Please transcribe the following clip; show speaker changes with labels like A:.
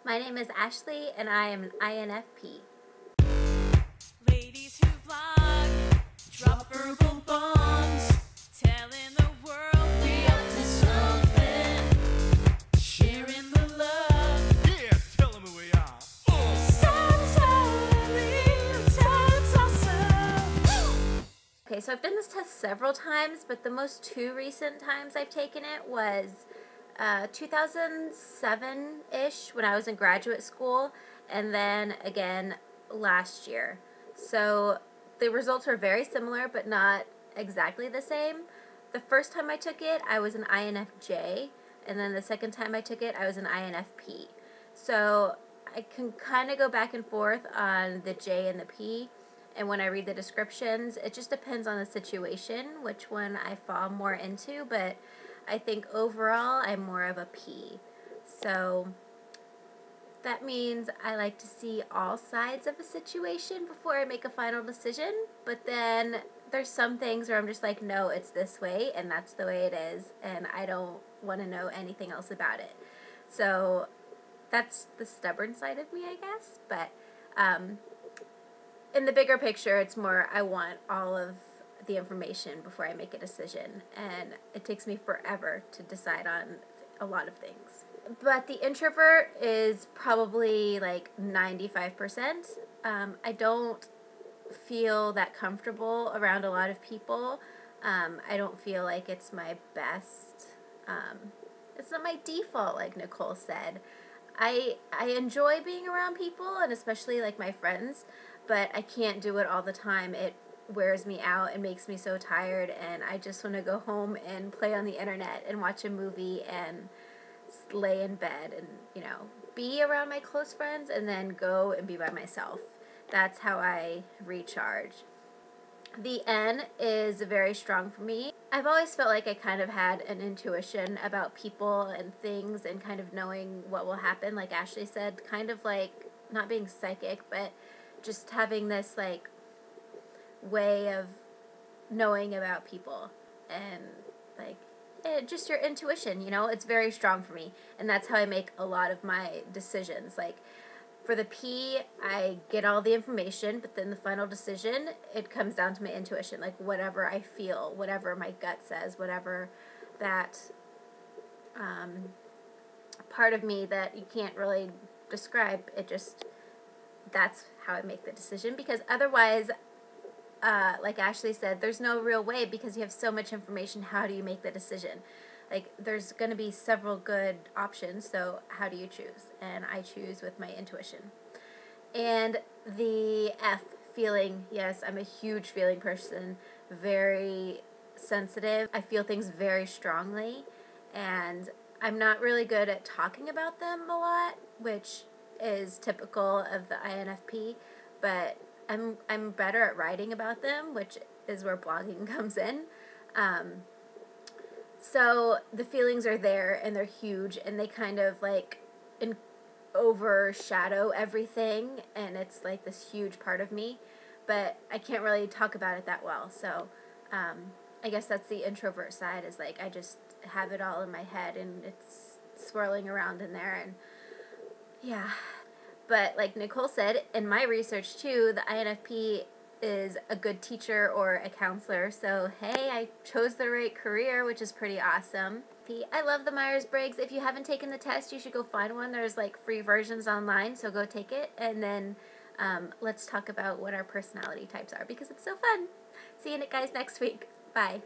A: My name is Ashley, and I am an INFP.
B: Ladies who vlog, drop verbal bombs, telling the world we up to something, sharing the love.
C: Yeah, tell them who we are.
B: That's awesome.
A: Okay, so I've done this test several times, but the most two recent times I've taken it was 2007-ish when I was in graduate school, and then again last year. So the results were very similar, but not exactly the same. The first time I took it, I was an INFJ, and then the second time I took it, I was an INFP. So I can kind of go back and forth on the J and the P, and when I read the descriptions, it just depends on the situation, which one I fall more into, but I think overall I'm more of a P. So that means I like to see all sides of a situation before I make a final decision, but then there's some things where I'm just like, no, it's this way, and that's the way it is, and I don't want to know anything else about it. So that's the stubborn side of me, I guess, but in the bigger picture, it's more I want all of the information before I make a decision, and it takes me forever to decide on a lot of things. But the introvert is probably like 95%. I don't feel that comfortable around a lot of people. I don't feel like it's my best. It's not my default, like Nicole said. I enjoy being around people, and especially like my friends, but I can't do it all the time. It wears me out and makes me so tired, and I just want to go home and play on the internet and watch a movie and lay in bed and, be around my close friends and then go and be by myself. That's how I recharge. The N is very strong for me. I've always felt like I kind of had an intuition about people and things and kind of knowing what will happen, like Ashley said, kind of like not being psychic, but just having this like way of knowing about people and like just your intuition, it's very strong for me, and that's how I make a lot of my decisions. Like for the P, I get all the information, but then the final decision, it comes down to my intuition, like whatever I feel, whatever my gut says, whatever that part of me that you can't really describe, that's how I make the decision, because otherwise, like Ashley said, there's no real way, because you have so much information. How do you make the decision? Like, there's going to be several good options, so how do you choose? And I choose with my intuition. And the F, feeling. Yes, I'm a huge feeling person, very sensitive. I feel things very strongly, and I'm not really good at talking about them a lot, which is typical of the INFP, but I'm better at writing about them, which is where blogging comes in. So the feelings are there, and they're huge, and they kind of like overshadow everything, and it's like this huge part of me, but I can't really talk about it that well. So I guess that's the introvert side, is like I just have it all in my head, and it's swirling around in there, and yeah. But like Nicole said, in my research too, the INFP is a good teacher or a counselor. So hey, I chose the right career, which is pretty awesome. I love the Myers-Briggs. If you haven't taken the test, you should go find one. There's like free versions online, so go take it. And then let's talk about what our personality types are, because it's so fun. See you guys next week. Bye.